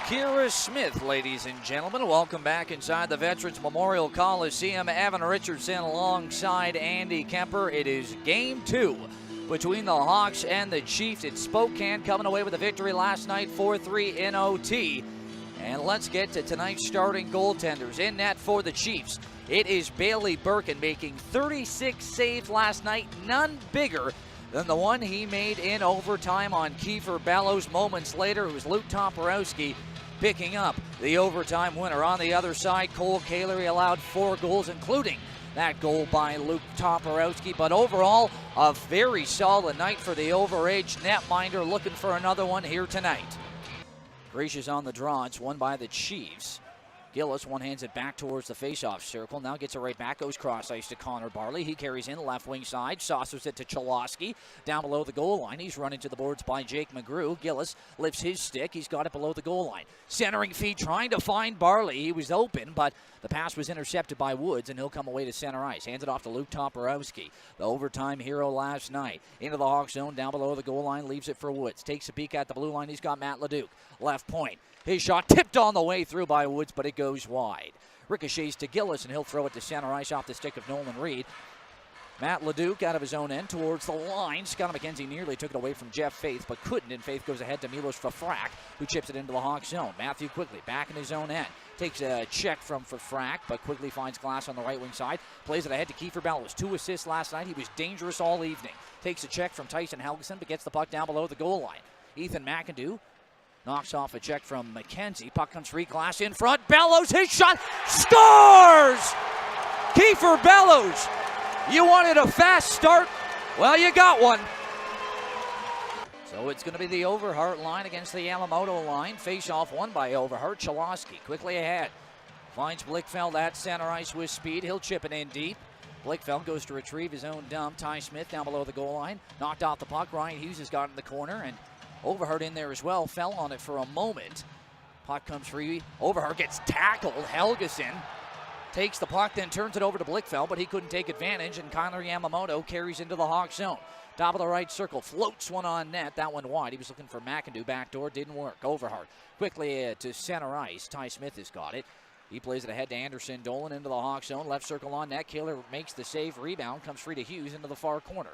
Kira Smith, ladies and gentlemen. Welcome back inside the Veterans Memorial Coliseum. Evan Richardson alongside Andy Kemper. It is game 2 between the Hawks and the Chiefs. It's Spokane coming away with a victory last night, 4-3 in OT. And let's get to tonight's starting goaltenders. In net for the Chiefs, it is Bailey Birkin making 36 saves last night, none bigger than the one he made in overtime on Kiefer Bellows. Moments later, it was Luke Toporowski picking up the overtime winner. On the other side, Cole Kaler allowed 4 goals, including that goal by Luke Toporowski. But overall, a very solid night for the overage netminder, looking for another one here tonight. Gracious on the draw. It's won by the Chiefs. Gillis one-hands it back towards the face-off circle. Now gets it right back. Goes cross-ice to Connor Barley. He carries in left wing side. Saucers it to Chalosky. Down below the goal line. He's run into the boards by Jake McGrew. Gillis lifts his stick. He's got it below the goal line. Centering feed trying to find Barley. He was open, but the pass was intercepted by Woods, and he'll come away to center ice. Hands it off to Luke Toporowski, the overtime hero last night. Into the Hawk zone. Down below the goal line. Leaves it for Woods. Takes a peek at the blue line. He's got Matt Leduc. Left point. His shot tipped on the way through by Woods, but it goes wide. Ricochets to Gillis, and he'll throw it to center ice off the stick of Nolan Reed. Matt Leduc out of his own end towards the line. Scott McKenzie nearly took it away from Jeff Faith, but couldn't, and Faith goes ahead to Milos Fafrak, who chips it into the Hawk zone. Matthew Quigley back in his own end. Takes a check from Fafrak, but quickly finds Glass on the right wing side. Plays it ahead to Kiefer Bellows. 2 assists last night. He was dangerous all evening. Takes a check from Tyson Helgeson, but gets the puck down below the goal line. Ethan McIndoe knocks off a check from McKenzie. Puck comes free. Glass in front. Bellows, his shot. Scores! Kiefer Bellows. You wanted a fast start? Well, you got one. So it's going to be the Overhart line against the Yamamoto line. Face-off won by Overhart. Chalosky quickly ahead. Finds Blickfeld at center ice with speed. He'll chip it in deep. Blickfeld goes to retrieve his own dump. Ty Smith down below the goal line. Knocked off the puck. Ryan Hughes has got in the corner, and Overhart in there as well. Fell on it for a moment. Puck comes free. Overhart gets tackled. Helgeson takes the puck, then turns it over to Blickfeld, but he couldn't take advantage, and Connor Yamamoto carries into the Hawk zone. Top of the right circle, floats one on net. That one wide. He was looking for McIndoe. Backdoor, didn't work. Overhart quickly to center ice. Ty Smith has got it. He plays it ahead to Anderson Dolan into the Hawk zone. Left circle on net. Kaler makes the save. Rebound comes free to Hughes into the far corner.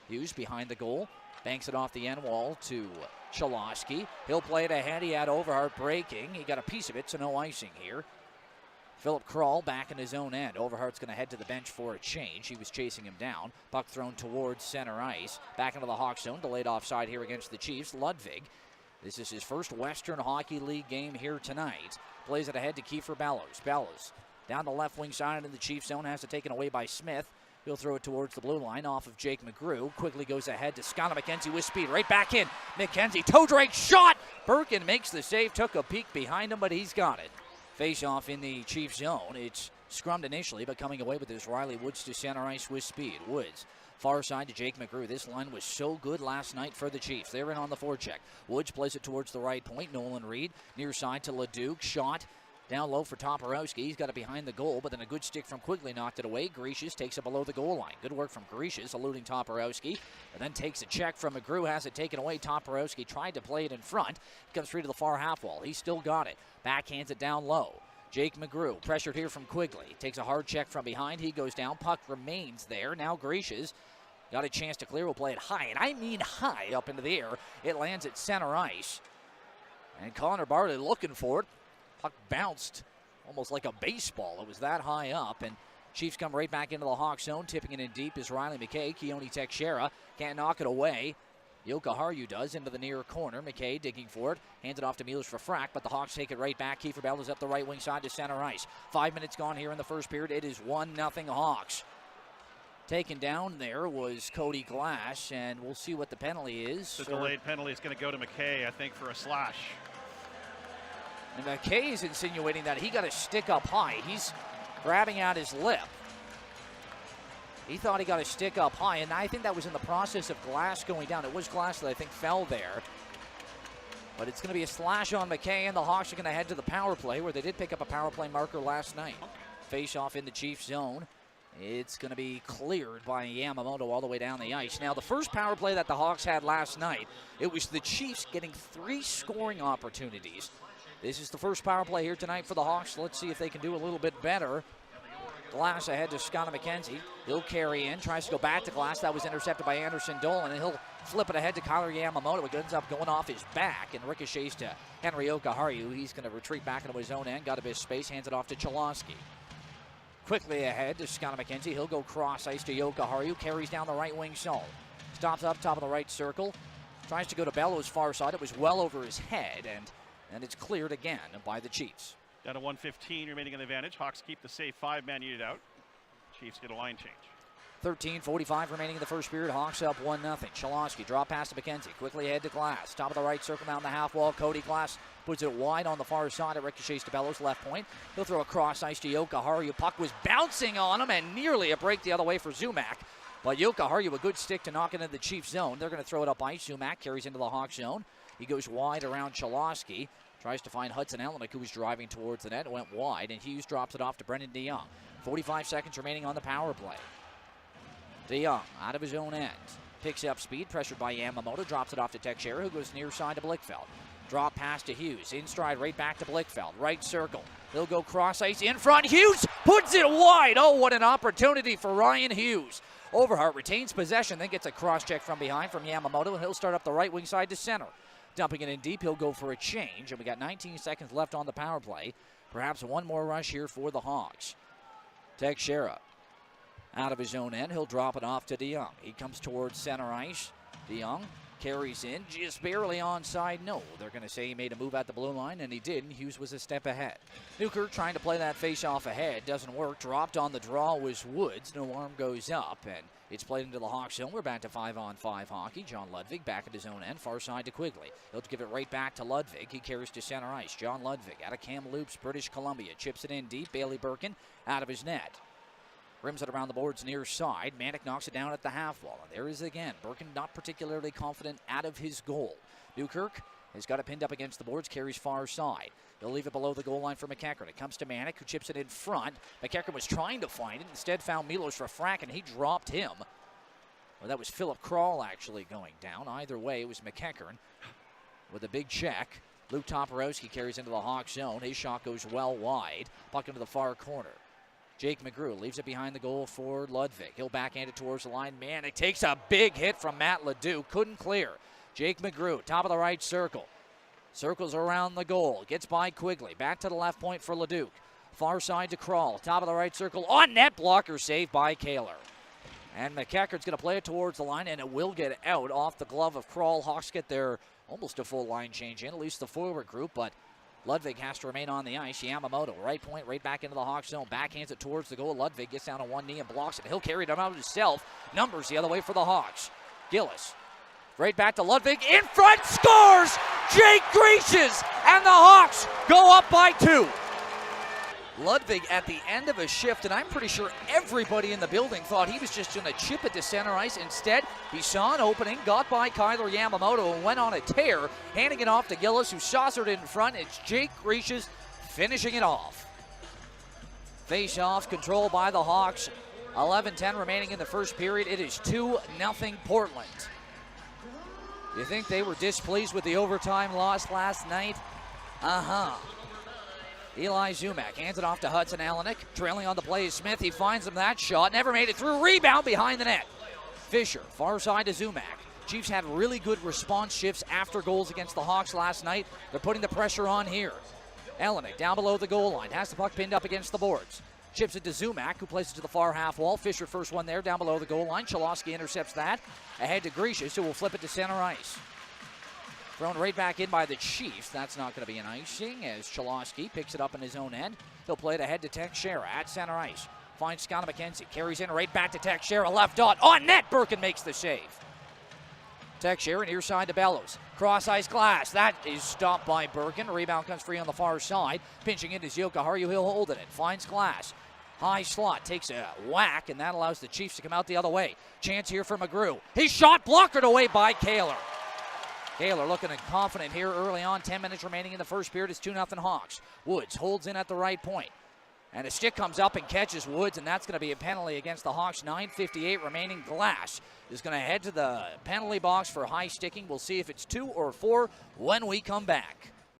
Hughes behind the goal. Banks it off the end wall to Chalosky. He'll play it ahead. He had Overhart breaking. He got a piece of it, so no icing here. Philip Krull back in his own end. Overhart's going to head to the bench for a change. He was chasing him down. Puck thrown towards center ice. Back into the Hawk zone. Delayed offside here against the Chiefs. Ludwig. This is his first Western Hockey League game here tonight. Plays it ahead to Kiefer Bellows. Bellows down the left wing side into the Chiefs zone. Has it taken away by Smith. He'll throw it towards the blue line off of Jake McGrew. Quickly goes ahead to Scott McKenzie with speed. Right back in. McKenzie, toe drag shot. Birkin makes the save. Took a peek behind him, but he's got it. Face off in the Chiefs zone. It's scrummed initially, but coming away with this. Riley Woods to center ice with speed. Woods far side to Jake McGrew. This line was so good last night for the Chiefs. They're in on the forecheck. Woods plays it towards the right point. Nolan Reed near side to Leduc. Shot down low for Toporowski. He's got it behind the goal, but then a good stick from Quigley knocked it away. Gracious takes it below the goal line. Good work from Gracious, eluding Toporowski. And then takes a check from McGrew, has it taken away. Toporowski tried to play it in front. It comes free to the far half wall. He's still got it. Backhands it down low. Jake McGrew, pressured here from Quigley. Takes a hard check from behind. He goes down. Puck remains there. Now Gracious got a chance to clear. Will play it high, and I mean high up into the air. It lands at center ice. And Connor Barley looking for it. Puck bounced almost like a baseball. It was that high up, and Chiefs come right back into the Hawk zone. Tipping it in deep is Riley McKay. Keone Teixeira can't knock it away. Yoka Harju does into the near corner. McKay digging for it. Hands it off to Milos Fafrak, but the Hawks take it right back. Kiefer Bellows up the right wing side to center ice. 5 minutes gone here in the first period. It is 1-0 Hawks. Taken down there was Cody Glass, and we'll see what the penalty is. The delayed penalty is going to go to McKay, I think, for a slash. And McKay is insinuating that he got a stick up high. He's grabbing at his lip. He thought he got a stick up high, and I think that was in the process of Glass going down. It was Glass that I think fell there. But it's going to be a slash on McKay, and the Hawks are going to head to the power play, where they did pick up a power play marker last night. Face off in the Chiefs zone. It's going to be cleared by Yamamoto all the way down the ice. Now, the first power play that the Hawks had last night, it was the Chiefs getting 3 scoring opportunities. This is the first power play here tonight for the Hawks. Let's see if they can do a little bit better. Glass ahead to Scott McKenzie. He'll carry in, tries to go back to Glass. That was intercepted by Anderson Dolan, and he'll flip it ahead to Kyler Yamamoto. It ends up going off his back and ricochets to Henry Okaharu. He's going to retreat back into his own end. Got a bit of space, hands it off to Cholowski. Quickly ahead to Scott McKenzie. He'll go cross ice to Okaharu. Carries down the right wing zone. Stops up top of the right circle. Tries to go to Bellows' far side. It was well over his head, and it's cleared again by the Chiefs. Down to 1:15 remaining in the advantage. Hawks keep the save 5-man unit out. Chiefs get a line change. 13:45 remaining in the first period. Hawks up 1-0. Cholowski drop pass to McKenzie. Quickly ahead to Glass. Top of the right circle down the half wall. Cody Glass puts it wide on the far side. It ricochets to Bellows left point. He'll throw a cross ice to Jokiharju. Puck was bouncing on him and nearly a break the other way for Zumak. But Jokiharju a good stick to knock it into the Chiefs zone. They're going to throw it up ice. Zumak carries into the Hawks zone. He goes wide around Cholowski. Tries to find Hudson Elenick, who was driving towards the net. Went wide, and Hughes drops it off to Brendan DeYoung. 45 seconds remaining on the power play. DeYoung out of his own end. Picks up speed, pressured by Yamamoto. Drops it off to Teixeira, who goes near side to Blichfeld. Drop pass to Hughes. In stride, right back to Blichfeld. Right circle. He'll go cross ice in front. Hughes puts it wide. Oh, what an opportunity for Ryan Hughes. Overhart retains possession, then gets a cross check from behind from Yamamoto, and he'll start up the right wing side to center. Dumping it in deep, he'll go for a change, and we got 19 seconds left on the power play. Perhaps one more rush here for the Hawks. Teixeira out of his own end. He'll drop it off to DeYoung. He comes towards center ice. DeYoung carries in, just barely onside. No, they're going to say he made a move at the blue line, and he did, and Hughes was a step ahead. Newkirk trying to play that face-off ahead. Doesn't work. Dropped on the draw was Woods. No arm goes up, and it's played into the Hawks zone. We're back to 5-on-5 hockey. John Ludwig back at his own end, far side to Quigley. He'll give it right back to Ludwig. He carries to center ice. John Ludwig out of Kamloops, British Columbia. Chips it in deep. Bailey Birkin out of his net. Rims it around the boards near side. Manick knocks it down at the half wall. And there is again. Birkin not particularly confident out of his goal. Newkirk has got it pinned up against the boards. Carries far side. He'll leave it below the goal line for McEachern. It comes to Manick, who chips it in front. McEachern was trying to find it. Instead found Milos Rafrak, and he dropped him. Well, that was Philip Kral actually going down. Either way, it was McEachern with a big check. Luke Toporowski carries into the Hawks zone. His shot goes well wide. Puck into the far corner. Jake McGrew leaves it behind the goal for Ludwig. He'll backhand it towards the line. Man, it takes a big hit from Matt Ledoux. Couldn't clear. Jake McGrew, top of the right circle. Circles around the goal. Gets by Quigley. Back to the left point for Ledoux. Far side to Kral. Top of the right circle. On net, blocker saved by Kaler. And McEachern's going to play it towards the line, and it will get out off the glove of Kral. Hawks get their almost a full line change in, at least the forward group, but Ludwig has to remain on the ice. Yamamoto, right point, right back into the Hawks zone. Backhands it towards the goal. Ludwig gets down on one knee and blocks it. He'll carry it out himself. Numbers the other way for the Hawks. Gillis, right back to Ludwig. In front, scores! Jake Greaches! And the Hawks go up by 2. Ludwig at the end of a shift, and I'm pretty sure everybody in the building thought he was just going to chip it to center ice. Instead, he saw an opening, got by Kyler Yamamoto, and went on a tear, handing it off to Gillis, who saucered it in front. It's Jake Greaches finishing it off. Face-off controlled by the Hawks. 11:10 remaining in the first period. It is 2-0 Portland. You think they were displeased with the overtime loss last night? Eli Zumak hands it off to Hudson Elenick. Trailing on the play is Smith. He finds him that shot. Never made it through. Rebound behind the net. Fisher, far side to Zumak. Chiefs had really good response shifts after goals against the Hawks last night. They're putting the pressure on here. Elenick down below the goal line. Has the puck pinned up against the boards. Chips it to Zumak, who plays it to the far half wall. Fisher first one there down below the goal line. Cholowski intercepts that. Ahead to Greaches, who will flip it to center ice. Thrown right back in by the Chiefs. That's not going to be an icing as Cholowski picks it up in his own end. He'll play it ahead to Teixeira at center ice. Finds Scott McKenzie. Carries in right back to Teixeira. Left dot. On net. Birkin makes the save. Teixeira near side to Bellows. Cross ice glass. That is stopped by Birkin. Rebound comes free on the far side. Pinching into Jokiharju. He'll hold it. Finds glass. High slot. Takes a whack, and that allows the Chiefs to come out the other way. Chance here for McGrew. He shot blocked away by Kaler. Kaler looking confident here early on. 10 minutes remaining in the first period. It's 2-0 Hawks. Woods holds in at the right point. And a stick comes up and catches Woods, and that's going to be a penalty against the Hawks. 9:58 remaining. Glass is going to head to the penalty box for high sticking. We'll see if it's 2 or 4 when we come back.